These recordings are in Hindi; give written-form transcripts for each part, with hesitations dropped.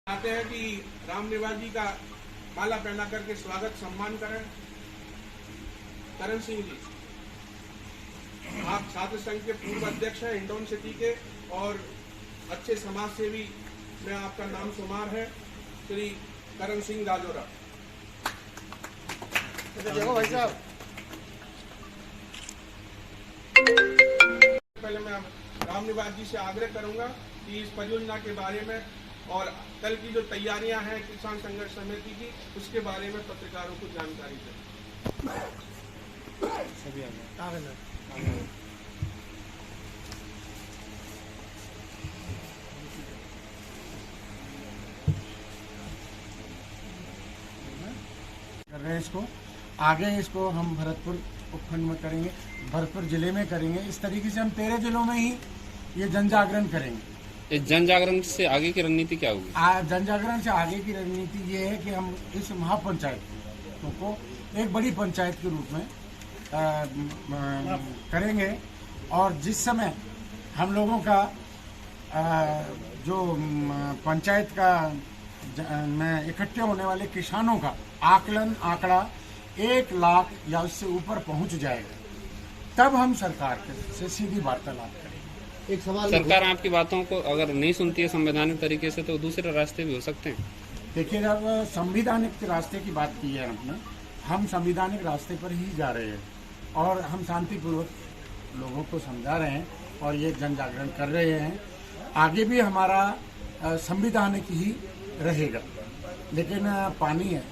चाहते हैं कि रामनिवास जी का माला पहना करके स्वागत सम्मान करें। करण सिंह जी, आप छात्र संघ के पूर्व अध्यक्ष हैं हिंडौन सिटी के और अच्छे समाज सेवी में आपका नाम शुमार है, श्री करण सिंह राजौरा। देखो भाई साहब, पहले मैं रामनिवास जी से आग्रह करूंगा कि इस परियोजना के बारे में और कल की जो तैयारियां हैं किसान संघर्ष समिति की, उसके बारे में पत्रकारों को जानकारी दें। सभी आ गए। कर रहे हैं इसको आगे, इसको हम भरतपुर उपखंड में करेंगे, भरतपुर जिले में करेंगे। इस तरीके से हम 13 जिलों में ही ये जन जागरण करेंगे। इस जन जागरण से आगे की रणनीति क्या होगी? जन जागरण से आगे की रणनीति ये है कि हम इस महापंचायत को एक बड़ी पंचायत के रूप में करेंगे और जिस समय हम लोगों का जो पंचायत का में इकट्ठे होने वाले किसानों का आंकड़ा 1 लाख या उससे ऊपर पहुंच जाएगा, तब हम सरकार से सीधी वार्तालाप करेंगे। एक सवाल, सरकार आपकी बातों को अगर नहीं सुनती है संवैधानिक तरीके से, तो दूसरे रास्ते भी हो सकते हैं। देखिए, जब संवैधानिक रास्ते की बात की है आपने, हम संवैधानिक रास्ते पर ही जा रहे हैं और हम शांतिपूर्वक लोगों को समझा रहे हैं और ये जन जागरण कर रहे हैं। आगे भी हमारा संवैधानिक ही रहेगा, लेकिन पानी है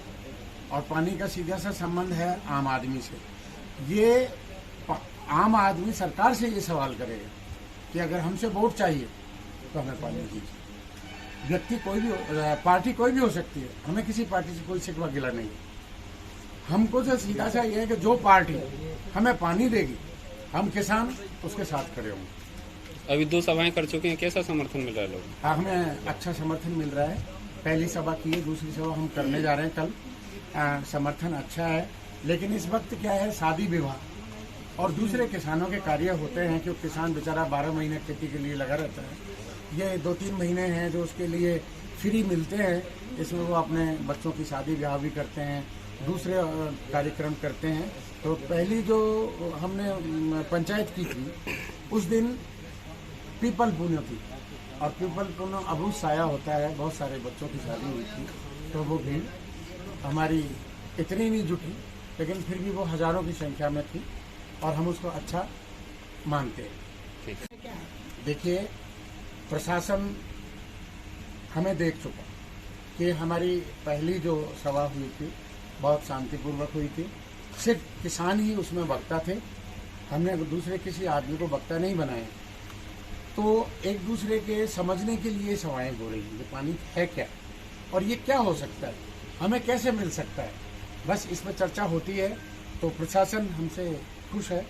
और पानी का सीधा सा संबंध है आम आदमी से। ये आम आदमी सरकार से ये सवाल करेगा कि अगर हमसे वोट चाहिए तो हमें पानी दीजिए। व्यक्ति कोई भी पार्टी कोई भी हो सकती है, हमें किसी पार्टी से कोई शिकवा गिला नहीं। हमको तो सीधा सा ये है कि जो पार्टी हमें पानी देगी, हम किसान उसके साथ खड़े होंगे। अभी 2 सभाएं कर चुके हैं, कैसा समर्थन मिल रहा है लोगों? हमें अच्छा समर्थन मिल रहा है। पहली सभा की है, दूसरी सभा हम करने जा रहे हैं कल। समर्थन अच्छा है, लेकिन इस वक्त क्या है, शादी विवाह और दूसरे किसानों के कार्य होते हैं कि किसान बेचारा 12 महीने खेती के लिए लगा रहता है। ये 2-3 महीने हैं जो उसके लिए फ्री मिलते हैं, इसमें वो अपने बच्चों की शादी ब्याह भी करते हैं, दूसरे कार्यक्रम करते हैं। तो पहली जो हमने पंचायत की थी, उस दिन पीपल पुण्य थी और पीपल पुण्य अबू साया होता है, बहुत सारे बच्चों की शादी हुई थी। तो वो भीड़ हमारी इतनी नहीं जुटी, लेकिन फिर भी वो हजारों की संख्या में थी और हम उसको अच्छा मानते हैं। देखिए, प्रशासन हमें देख चुका कि हमारी पहली जो सभा हुई थी बहुत शांतिपूर्वक हुई थी। सिर्फ किसान ही उसमें वक्ता थे, हमने दूसरे किसी आदमी को वक्ता नहीं बनाया। तो एक दूसरे के समझने के लिए सभाएं हो रही हैं कि पानी है क्या और ये क्या हो सकता है, हमें कैसे मिल सकता है, बस इस पर चर्चा होती है। तो प्रशासन हमसे खुश है,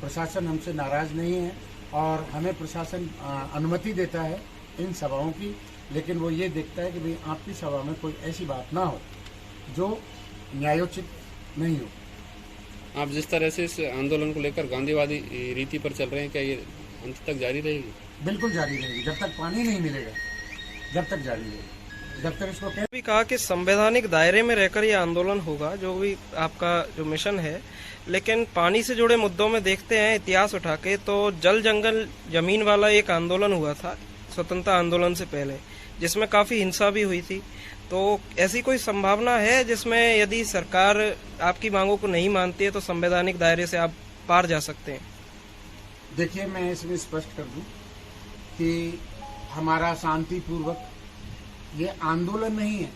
प्रशासन हमसे नाराज नहीं है और हमें प्रशासन अनुमति देता है इन सभाओं की, लेकिन वो ये देखता है कि भाई आपकी सभा में कोई ऐसी बात ना हो जो न्यायोचित नहीं हो। आप जिस तरह से इस आंदोलन को लेकर गांधीवादी रीति पर चल रहे हैं, क्या ये अंत तक जारी रहेगी? बिल्कुल जारी रहेगी, जब तक पानी नहीं मिलेगा, जब तक जारी रहेगी, जब तक इसको भी कहा कि संवैधानिक दायरे में रहकर ये आंदोलन होगा, जो भी आपका जो मिशन है। लेकिन पानी से जुड़े मुद्दों में देखते हैं इतिहास उठा के, तो जल जंगल जमीन वाला एक आंदोलन हुआ था स्वतंत्रता आंदोलन से पहले, जिसमें काफी हिंसा भी हुई थी। तो ऐसी कोई संभावना है जिसमें यदि सरकार आपकी मांगों को नहीं मानती है तो संवैधानिक दायरे से आप पार जा सकते हैं? देखिए, मैं इसमें स्पष्ट कर दूं कि हमारा शांतिपूर्वक ये आंदोलन नहीं है।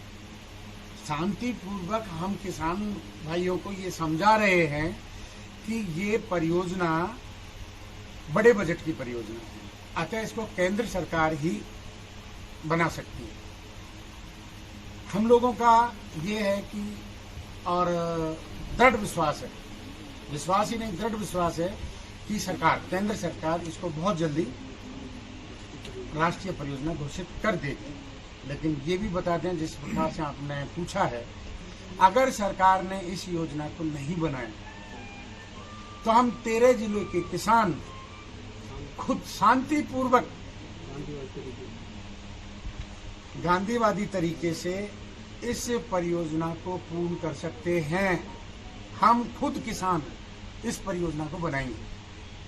शांतिपूर्वक हम किसान भाइयों को ये समझा रहे हैं कि ये परियोजना बड़े बजट की परियोजना है, अतः इसको केंद्र सरकार ही बना सकती है। हम लोगों का ये है कि और दृढ़ विश्वास है, विश्वास ही नहीं दृढ़ विश्वास है कि सरकार, केंद्र सरकार इसको बहुत जल्दी राष्ट्रीय परियोजना घोषित कर देगी। लेकिन ये भी बता दें, जिस प्रकार से आपने पूछा है, अगर सरकार ने इस योजना को नहीं बनाया तो हम 13 जिलों के किसान खुद शांतिपूर्वक गांधीवादी तरीके से इस परियोजना को पूर्ण कर सकते हैं। हम खुद किसान इस परियोजना को बनाएंगे।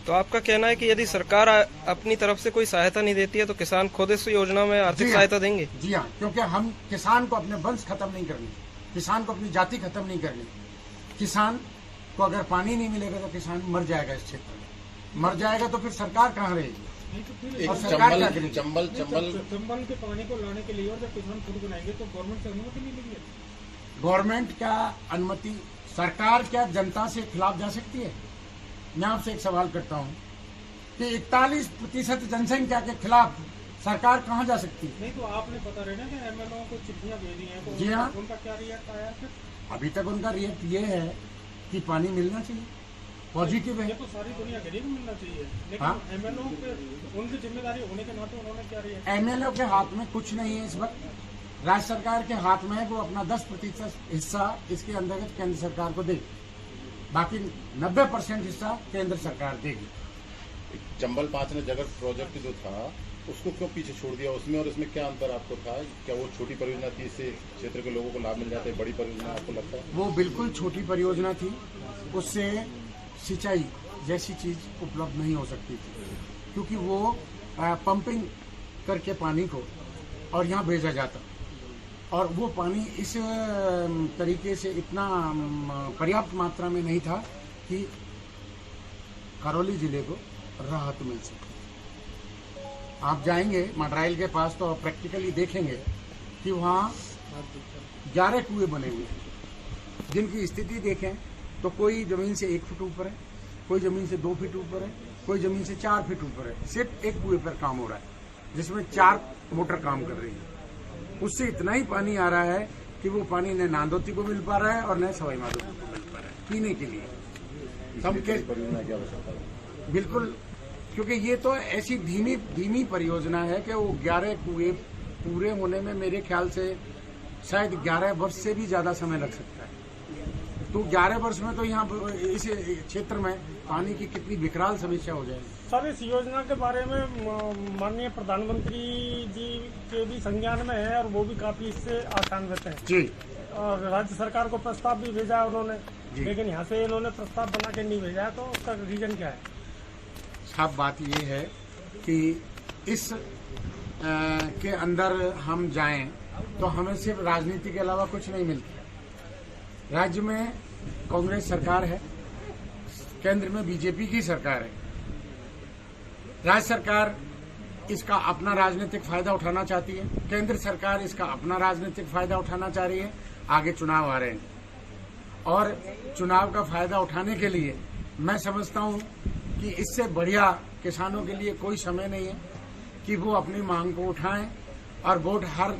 तो आपका कहना है कि यदि सरकार अपनी तरफ से कोई सहायता नहीं देती है तो किसान खुद इस योजना में आर्थिक सहायता देंगे? जी हाँ, क्योंकि हम किसान को अपने वंश खत्म नहीं करनी, किसान को अपनी जाति खत्म नहीं करनी। किसान को अगर पानी नहीं मिलेगा तो किसान मर जाएगा, इस क्षेत्र में मर जाएगा, तो फिर सरकार कहाँ रहेगी? और सरकार क्या करेगी? चंबल के पानी को लाने के लिए और जब किसान खुद बनाएंगे तो गवर्नमेंट से अनुमति नहीं लेगी। गवर्नमेंट क्या अनुमति, सरकार क्या जनता से खिलाफ जा सकती है? मैं आपसे एक सवाल करता हूँ कि 41% जनसंख्या के खिलाफ सरकार कहाँ जा सकती है? नहीं, तो आपने पता रहे ना कि एमएलओ को चिट्ठियां भेजी हैं, तो जी हाँ, उनका क्या रिएक्ट आया फिर? अभी तक उनका रिएक्ट ये है कि पानी मिलना चाहिए, पॉजिटिव है। ये तो सारी दुनिया के लिए मिलना चाहिए, लेकिन हाँ? एमएलओ के उनकी जिम्मेदारी होने के नाते उन्होंने क्या रिएक्ट? एमएलए के हाथ में कुछ नहीं है इस वक्त, राज्य सरकार के हाथ में है। वो अपना 10% हिस्सा इसके अंतर्गत केंद्र सरकार को देगी, बाकी 90% हिस्सा केंद्र सरकार देगी। चंबल 5 ने जगत प्रोजेक्ट जो था उसको क्यों पीछे छोड़ दिया? उसमें और इसमें क्या अंतर आपको था? क्या वो छोटी परियोजना थी, इससे क्षेत्र के लोगों को लाभ मिल जाता है? बड़ी परियोजना आपको लगता है? वो बिल्कुल छोटी परियोजना थी, उससे सिंचाई जैसी चीज उपलब्ध नहीं हो सकती थी, क्योंकि वो पंपिंग करके पानी को और यहाँ भेजा जाता, और वो पानी इस तरीके से इतना पर्याप्त मात्रा में नहीं था कि करौली जिले को राहत मिल सके। आप जाएंगे मडराइल के पास तो प्रैक्टिकली देखेंगे कि वहाँ 11 कुएं बने हुए हैं, जिनकी स्थिति देखें तो कोई जमीन से 1 फुट ऊपर है, कोई जमीन से 2 फीट ऊपर है, कोई जमीन से 4 फीट ऊपर है। सिर्फ एक कुएं पर काम हो रहा है, जिसमें 4 मोटर काम कर रही है। उससे इतना ही पानी आ रहा है कि वो पानी न नांदोती को मिल पा रहा है और न सवाई माधोपुर को मिल पा रहा है पीने के लिए। सबके बिल्कुल, क्योंकि ये तो ऐसी धीमी परियोजना है कि वो 11 कुएं पूरे होने में मेरे ख्याल से शायद 11 वर्ष से भी ज्यादा समय लग सकता है। तो 11 वर्ष में तो यहाँ इस क्षेत्र में पानी की कितनी विकराल समस्या हो जाएगी। सर, इस योजना के बारे में माननीय प्रधानमंत्री जी के भी संज्ञान में है और वो भी काफी इससे आशान्वित है जी। और राज्य सरकार को प्रस्ताव भी भेजा है उन्होंने, लेकिन यहाँ से इन्होंने प्रस्ताव बना के नहीं भेजा है, तो उसका रीजन क्या है? साफ बात ये है कि इस के अंदर हम जाएं तो हमें सिर्फ राजनीति के अलावा कुछ नहीं मिलता। राज्य में कांग्रेस सरकार है, केंद्र में बीजेपी की सरकार है। राज्य सरकार इसका अपना राजनीतिक फायदा उठाना चाहती है, केंद्र सरकार इसका अपना राजनीतिक फायदा उठाना चाह रही है। आगे चुनाव आ रहे हैं और चुनाव का फायदा उठाने के लिए मैं समझता हूं कि इससे बढ़िया किसानों के लिए कोई समय नहीं है कि वो अपनी मांग को उठाएं, और वोट हर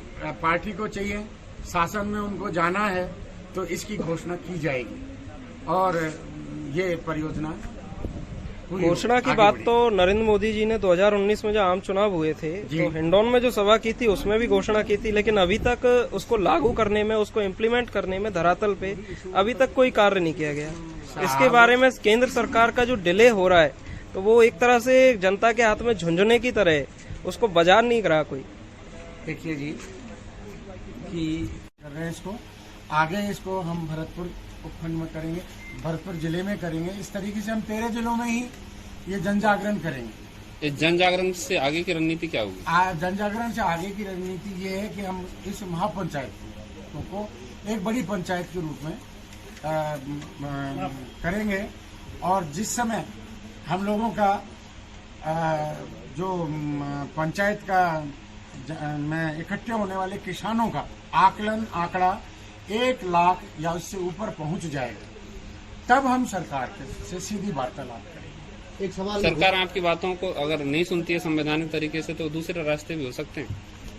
पार्टी को चाहिए। शासन में उनको जाना है तो इसकी घोषणा की जाएगी और ये परियोजना घोषणा की बात तो नरेंद्र मोदी जी ने 2019 में जो आम चुनाव हुए थे तो हिंडौन में जो सभा की थी उसमें भी घोषणा की थी, लेकिन अभी तक उसको लागू करने में, उसको इम्प्लीमेंट करने में धरातल पे अभी तक कोई कार्य नहीं किया गया। इसके बारे में केंद्र सरकार का जो डिले हो रहा है तो वो एक तरह से जनता के हाथ में झुंझुने की तरह है, उसको बाजार नहीं करा कोई। देखिए जी कि कर रहे हैं इसको, आगे इसको हम भरतपुर उपखंड में करेंगे, भरतपुर जिले में करेंगे। इस तरीके से हम 13 जिलों में ही ये जन जागरण करेंगे। इस जन जागरण से आगे की रणनीति क्या होगी? जन जागरण से आगे की रणनीति ये है कि हम इस महापंचायत को एक बड़ी पंचायत के रूप में करेंगे, और जिस समय हम लोगों का जो पंचायत का में इकट्ठे होने वाले किसानों का आंकड़ा 1 लाख या उससे ऊपर पहुंच जाएगा, तब हम सरकार से सीधी वार्तालाप करेंगे। एक सवाल, सरकार आपकी बातों को अगर नहीं सुनती है संवैधानिक तरीके से तो दूसरे रास्ते भी हो सकते हैं।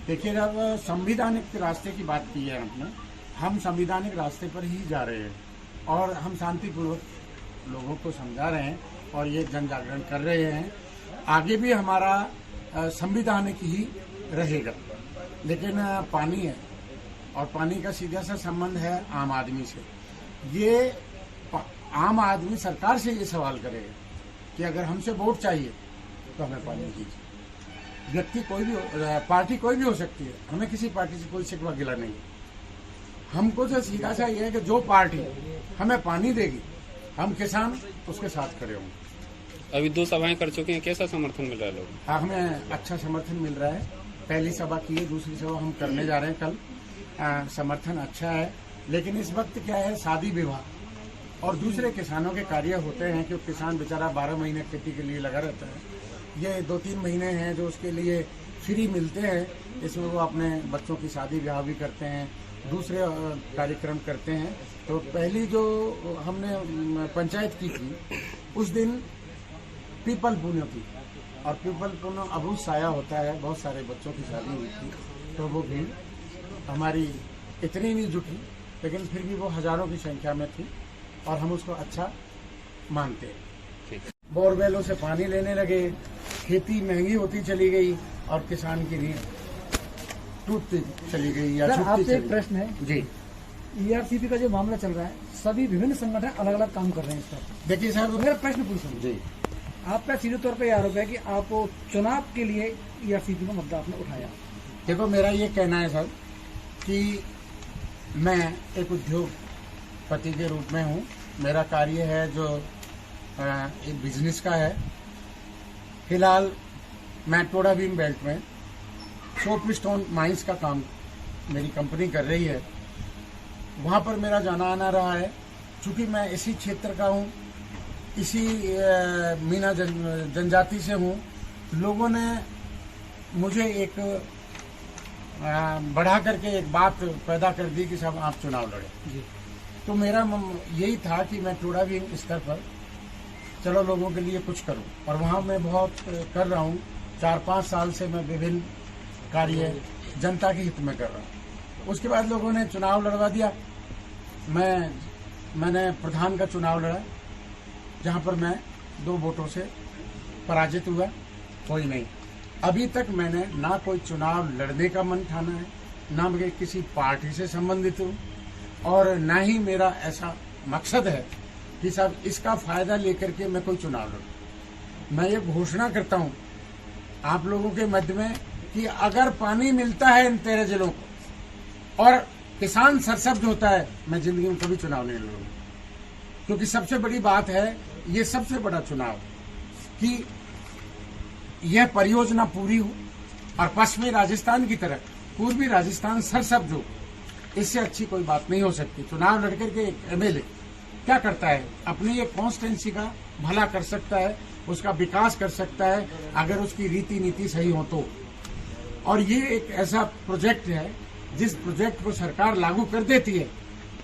देखिए, जब संवैधानिक रास्ते की बात की है आपने, हम संवैधानिक रास्ते पर ही जा रहे हैं और हम शांतिपूर्वक लोगों को समझा रहे हैं और ये जन जागरण कर रहे हैं। आगे भी हमारा संवैधानिक ही रहेगा, लेकिन पानी है और पानी का सीधा सा संबंध है आम आदमी से। ये आम आदमी सरकार से ये सवाल करेगा कि अगर हमसे वोट चाहिए तो हमें पानी दीजिए। व्यक्ति कोई भी पार्टी कोई भी हो सकती है, हमें किसी पार्टी से कोई शिकवा गिला नहीं है। हमको जो सीधा सा ये है कि जो पार्टी हमें पानी देगी, हम किसान उसके साथ खड़े होंगे। अभी 2 सभाएं कर चुके हैं, कैसा समर्थन मिल रहा है लोग? हमें अच्छा समर्थन मिल रहा है। पहली सभा की है, दूसरी सभा हम करने जा रहे हैं कल। समर्थन अच्छा है, लेकिन इस वक्त क्या है, शादी विवाह और दूसरे किसानों के कार्य होते हैं कि किसान बेचारा 12 महीने खेती के लिए लगा रहता है। ये 2-3 महीने हैं जो उसके लिए फ्री मिलते हैं, इसमें वो अपने बच्चों की शादी ब्याह भी करते हैं, दूसरे कार्यक्रम करते हैं। तो पहली जो हमने पंचायत की थी उस दिन पीपल पुण्य की, और पीपल पुण्य अबू साया होता है, बहुत सारे बच्चों की शादी हुई थी। तो वो भीड़ हमारी इतनी नहीं जुटी, लेकिन फिर भी वो हजारों की संख्या में थी और हम उसको अच्छा मानते हैं। बोरवेलों से पानी लेने लगे, खेती महंगी होती चली गई और किसान की रीढ़ टूटती चली गई या सर, छूटती आपसे चली एक प्रश्न है जी। ईआरसीपी का जो मामला चल रहा है, सभी विभिन्न संगठन अलग अलग काम कर रहे हैं इस पर। देखिए साहब, मेरा प्रश्न पूछूं जी, आपका सीधे तौर पर यह आरोप है कि आप चुनाव के लिए ईआरसीपी का मुद्दा आपने उठाया। देखो मेरा ये कहना है सर कि मैं एक उद्योगपति के रूप में हूँ। मेरा कार्य है जो एक बिजनेस का है। फिलहाल मैं टोडा बीम बेल्ट में सोप स्टोन माइंस का काम मेरी कंपनी कर रही है। वहाँ पर मेरा जाना आना रहा है। चूंकि मैं इसी क्षेत्र का हूँ, इसी मीना जनजाति से हूँ, लोगों ने मुझे एक बढ़ा करके एक बात पैदा कर दी कि साहब आप चुनाव लड़े। तो मेरा यही था कि मैं टोडा बीम स्तर पर चलो लोगों के लिए कुछ करूं, और वहाँ मैं बहुत कर रहा हूँ। 4-5 साल से मैं विभिन्न कार्य जनता के हित में कर रहा हूँ। उसके बाद लोगों ने चुनाव लड़वा दिया। मैंने प्रधान का चुनाव लड़ा, जहाँ पर मैं 2 वोटों से पराजित हुआ। कोई नहीं, अभी तक मैंने ना कोई चुनाव लड़ने का मन ठाना है, ना मैं किसी पार्टी से संबंधित हूँ, और ना ही मेरा ऐसा मकसद है कि साहब इसका फायदा लेकर के मैं कोई चुनाव लड़ूं। मैं ये घोषणा करता हूँ आप लोगों के मध्य में कि अगर पानी मिलता है इन 13 जिलों को और किसान सरसब्ज होता है, मैं जिंदगी में कभी चुनाव नहीं लड़ूंगा। क्योंकि सबसे बड़ी बात है, ये सबसे बड़ा चुनाव कि यह परियोजना पूरी हो और पश्चिमी राजस्थान की तरह पूर्वी राजस्थान सरसब्ज हो। इससे अच्छी कोई बात नहीं हो सकती। चुनाव लड़कर के एक एमएलए क्या करता है, अपनी एक कॉन्स्टिट्यूंसी का भला कर सकता है, उसका विकास कर सकता है, अगर उसकी रीति नीति सही हो तो। और ये एक ऐसा प्रोजेक्ट है, जिस प्रोजेक्ट को सरकार लागू कर देती है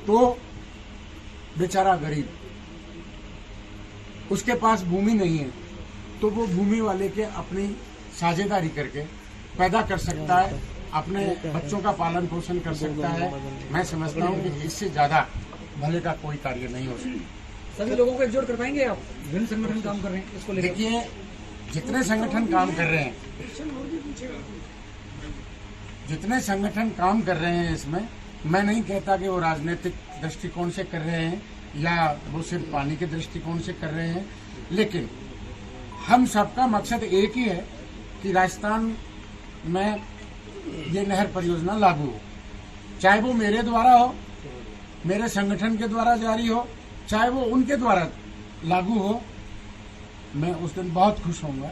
तो बेचारा गरीब, उसके पास भूमि नहीं है, तो वो भूमि वाले के अपनी साझेदारी करके पैदा कर सकता है, अपने बच्चों का पालन पोषण कर सकता है। मैं समझता हूँ कि इससे ज्यादा भले का कोई कार्य नहीं हो सकता। सभी लोगों को एकजुट कर पाएंगे आप? विभिन्न संगठन काम कर रहे हैं इसको लेकर। देखिए, जितने संगठन काम कर रहे हैं, जितने संगठन काम कर रहे हैं, इसमें मैं नहीं कहता कि वो राजनीतिक दृष्टिकोण से कर रहे हैं या वो सिर्फ पानी के दृष्टिकोण से कर रहे हैं, लेकिन हम सबका मकसद एक ही है कि राजस्थान में ये नहर परियोजना लागू हो। चाहे वो मेरे द्वारा हो, मेरे संगठन के द्वारा जारी हो, चाहे वो उनके द्वारा लागू हो, मैं उस दिन बहुत खुश होऊंगा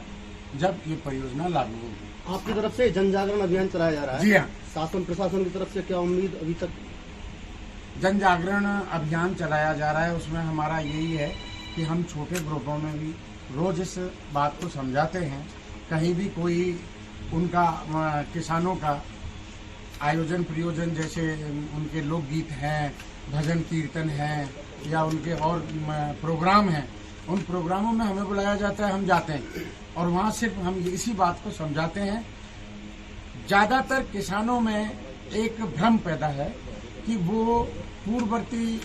जब ये परियोजना लागू होगी। आपकी तरफ से जन जागरण अभियान चलाया जा रहा है। जी हाँ, शासन प्रशासन की तरफ से क्या उम्मीद अभी तक? जन जागरण अभियान चलाया जा रहा है, उसमें हमारा यही है कि हम छोटे ग्रुपों में भी रोज इस बात को समझाते हैं। कहीं भी कोई उनका किसानों का आयोजन प्रयोजन, जैसे उनके लोकगीत हैं, भजन कीर्तन हैं, या उनके और प्रोग्राम हैं, उन प्रोग्रामों में हमें बुलाया जाता है, हम जाते हैं और वहाँ सिर्फ हम इसी बात को समझाते हैं। ज्यादातर किसानों में एक भ्रम पैदा है कि वो पूर्ववर्ती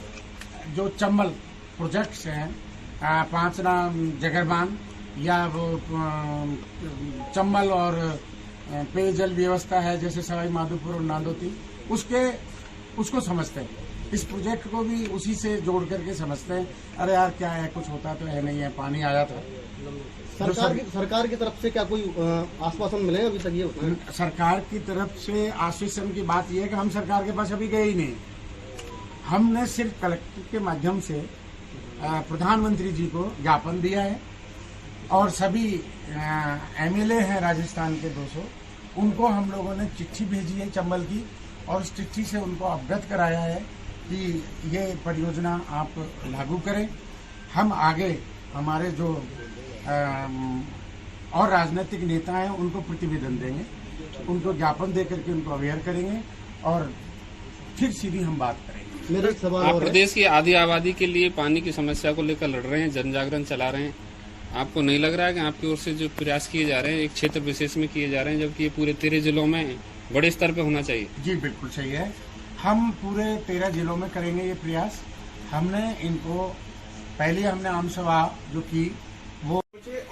जो चंबल प्रोजेक्ट्स हैं, पांचना जगरबान या वो चंबल और पेयजल व्यवस्था है जैसे सवाई माधोपुर और नांदोती, उसको समझते हैं। इस प्रोजेक्ट को भी उसी से जोड़ करके समझते हैं। अरे यार क्या है, कुछ होता तो है नहीं है, पानी आया था। सरकार की तरफ से क्या कोई आश्वासन मिले हैं अभी तक, ये बताएं। सरकार की तरफ से आश्वासन की बात यह है कि हम सरकार के पास अभी गए ही नहीं। हमने सिर्फ कलेक्टर के माध्यम से प्रधानमंत्री जी को ज्ञापन दिया है और सभी एमएलए हैं राजस्थान के 200, उनको हम लोगों ने चिट्ठी भेजी है चंबल की, और उस चिट्ठी से उनको अवगत कराया है कि ये परियोजना आप लागू करें। हम आगे हमारे जो और राजनीतिक नेता हैं उनको प्रतिवेदन देंगे, उनको ज्ञापन दे करके उनको अवेयर करेंगे और फिर सीधी हम बात करेंगे। मेरा एक सवाल आप और है। प्रदेश की आधी आबादी के लिए पानी की समस्या को लेकर लड़ रहे हैं, जन जागरण चला रहे हैं। आपको नहीं लग रहा है कि आपकी ओर से जो प्रयास किए जा रहे हैं एक क्षेत्र विशेष में किए जा रहे हैं, जबकि ये पूरे 13 जिलों में बड़े स्तर पे होना चाहिए? जी बिल्कुल सही है। हम पूरे 13 जिलों में करेंगे ये प्रयास। हमने इनको पहले हमने आम सभा जो की वो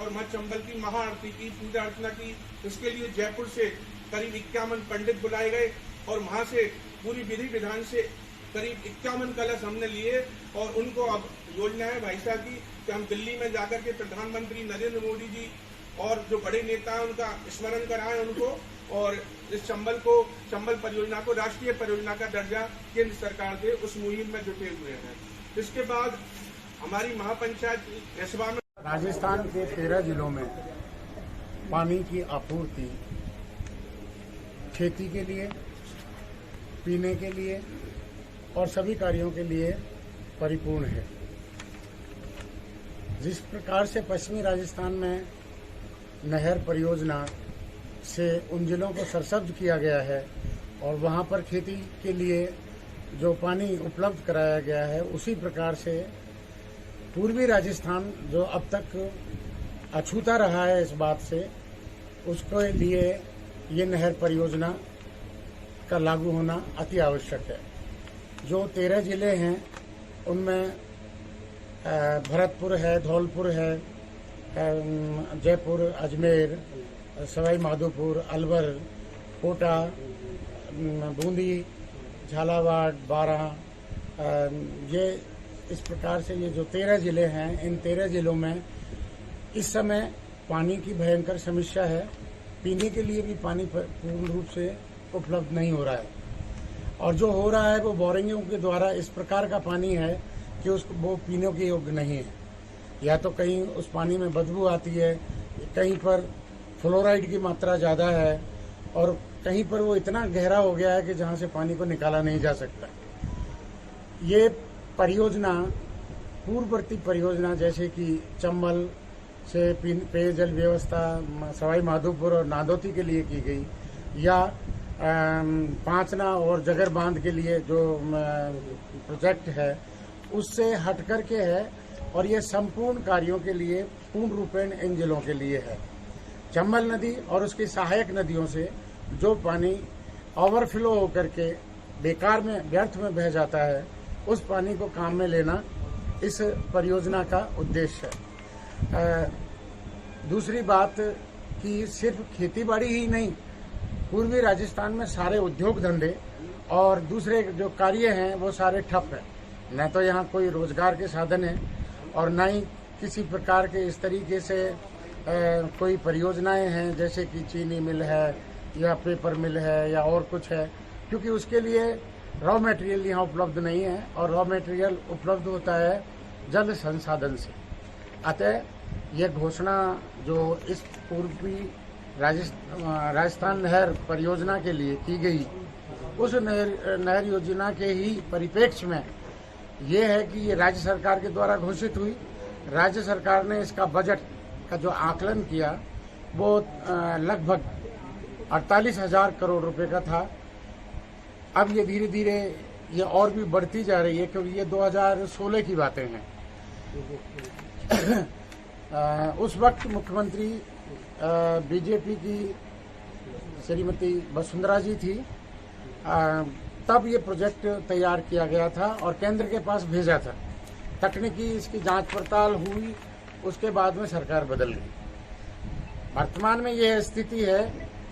और मां चंबल की महाआरती की, पूजा अर्चना की। इसके लिए जयपुर से करीब 51 पंडित बुलाए गए और वहां से पूरी विधि विधान से करीब 51 कलश हमने लिए और उनको अब योजना है भाई साहब की कि हम दिल्ली में जाकर के प्रधानमंत्री नरेंद्र मोदी जी और जो बड़े नेता हैं उनका स्मरण कराएं उनको, और इस चंबल परियोजना को राष्ट्रीय परियोजना का दर्जा केंद्र सरकार दे, उस मुहिम में जुटे हुए हैं। इसके बाद हमारी महापंचायत रेसबा में राजस्थान के 13 जिलों में पानी की आपूर्ति खेती के लिए, पीने के लिए और सभी कार्यों के लिए परिपूर्ण है। जिस प्रकार से पश्चिमी राजस्थान में नहर परियोजना से उन जिलों को सरसब्ज किया गया है और वहां पर खेती के लिए जो पानी उपलब्ध कराया गया है, उसी प्रकार से पूर्वी राजस्थान जो अब तक अछूता रहा है इस बात से, उसके लिए ये नहर परियोजना का लागू होना अति आवश्यक है। जो 13 जिले हैं उनमें भरतपुर है, धौलपुर है, जयपुर, अजमेर, सवाई माधोपुर, अलवर, कोटा, बूंदी, झालावाड़, बारां, ये इस प्रकार से ये जो 13 जिले हैं, इन 13 जिलों में इस समय पानी की भयंकर समस्या है। पीने के लिए भी पानी पूर्ण रूप से उपलब्ध नहीं हो रहा है और जो हो रहा है वो बोरिंगों के द्वारा इस प्रकार का पानी है कि उसको वो पीने के योग्य नहीं है। या तो कहीं उस पानी में बदबू आती है, कहीं पर फ्लोराइड की मात्रा ज़्यादा है और कहीं पर वो इतना गहरा हो गया है कि जहाँ से पानी को निकाला नहीं जा सकता। ये परियोजना पूर्ववर्ती परियोजना जैसे कि चंबल से पेयजल व्यवस्था सवाई माधोपुर और नादौती के लिए की गई, या पांचना और जगर बांध के लिए जो प्रोजेक्ट है उससे हट करके है और ये संपूर्ण कार्यों के लिए पूर्ण रूपेण इन जिलों के लिए है। चंबल नदी और उसकी सहायक नदियों से जो पानी ओवरफ्लो होकर के बेकार में व्यर्थ में बह जाता है, उस पानी को काम में लेना इस परियोजना का उद्देश्य है। दूसरी बात कि सिर्फ खेतीबाड़ी ही नहीं, पूर्वी राजस्थान में सारे उद्योग धंधे और दूसरे जो कार्य हैं वो सारे ठप है। न तो यहाँ कोई रोजगार के साधन है और न ही किसी प्रकार के इस तरीके से कोई परियोजनाएं हैं जैसे कि चीनी मिल है या पेपर मिल है या और कुछ है, क्योंकि उसके लिए रॉ मटेरियल यहाँ उपलब्ध नहीं है और रॉ मटेरियल उपलब्ध होता है जल संसाधन से। अतः यह घोषणा जो इस पूर्वी राजस्थान नहर परियोजना के लिए की गई, उस नहर योजना के ही परिप्रेक्ष्य में ये है कि ये राज्य सरकार के द्वारा घोषित हुई। राज्य सरकार ने इसका बजट का जो आकलन किया वो लगभग 48,000 करोड़ रुपए का था। अब ये धीरे धीरे ये और भी बढ़ती जा रही है क्योंकि ये 2016 की बातें हैं। उस वक्त मुख्यमंत्री बीजेपी की श्रीमती वसुंधरा जी थी। तब ये प्रोजेक्ट तैयार किया गया था और केंद्र के पास भेजा था। तकनीकी इसकी जांच पड़ताल हुई, उसके बाद में सरकार बदल गई। वर्तमान में यह स्थिति है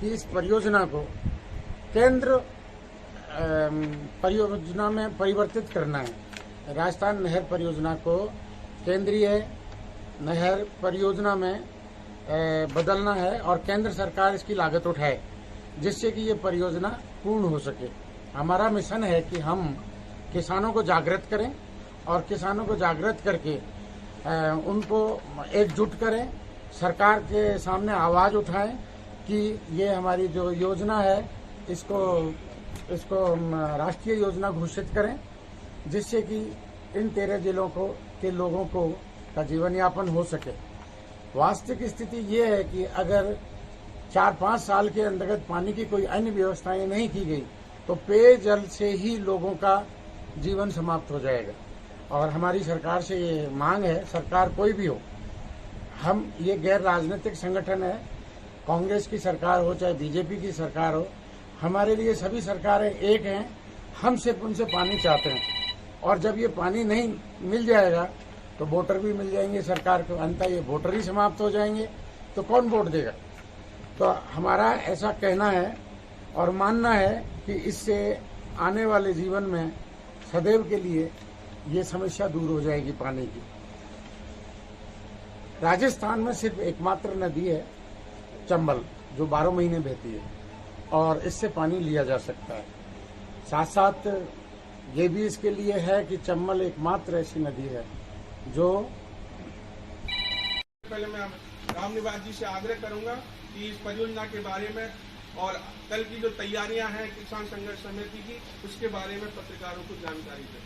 कि इस परियोजना को केंद्र परियोजना में परिवर्तित करना है। राजस्थान नहर परियोजना को केंद्रीय नहर परियोजना में बदलना है और केंद्र सरकार इसकी लागत उठाए, जिससे कि ये परियोजना पूर्ण हो सके। हमारा मिशन है कि हम किसानों को जागृत करें और किसानों को जागृत करके उनको एकजुट करें, सरकार के सामने आवाज उठाएं कि ये हमारी जो योजना है इसको राष्ट्रीय योजना घोषित करें, जिससे कि इन 13 जिलों के लोगों को का जीवन यापन हो सके। वास्तविक स्थिति ये है कि अगर 4-5 साल के अंतर्गत पानी की कोई अन्य व्यवस्थाएं नहीं की गई तो पेयजल से ही लोगों का जीवन समाप्त हो जाएगा। और हमारी सरकार से ये मांग है, सरकार कोई भी हो, हम ये गैर राजनीतिक संगठन है, कांग्रेस की सरकार हो चाहे बीजेपी की सरकार हो, हमारे लिए सभी सरकारें एक हैं। हम सिर्फ उनसे पानी चाहते हैं और जब ये पानी नहीं मिल जाएगा तो वोटर भी मिल जाएंगे सरकार को, अंततः ये वोटर ही समाप्त हो जाएंगे तो कौन वोट देगा। तो हमारा ऐसा कहना है और मानना है कि इससे आने वाले जीवन में सदैव के लिए ये समस्या दूर हो जाएगी पानी की। राजस्थान में सिर्फ एकमात्र नदी है चंबल, जो 12 महीने बहती है और इससे पानी लिया जा सकता है। साथ साथ ये भी इसके लिए है कि चंबल एकमात्र ऐसी नदी है जो पहले मैं रामनिवास जी से आग्रह करूंगा कि इस परियोजना के बारे में और कल की जो तैयारियां हैं किसान संघर्ष समिति की, उसके बारे में पत्रकारों को जानकारी दें।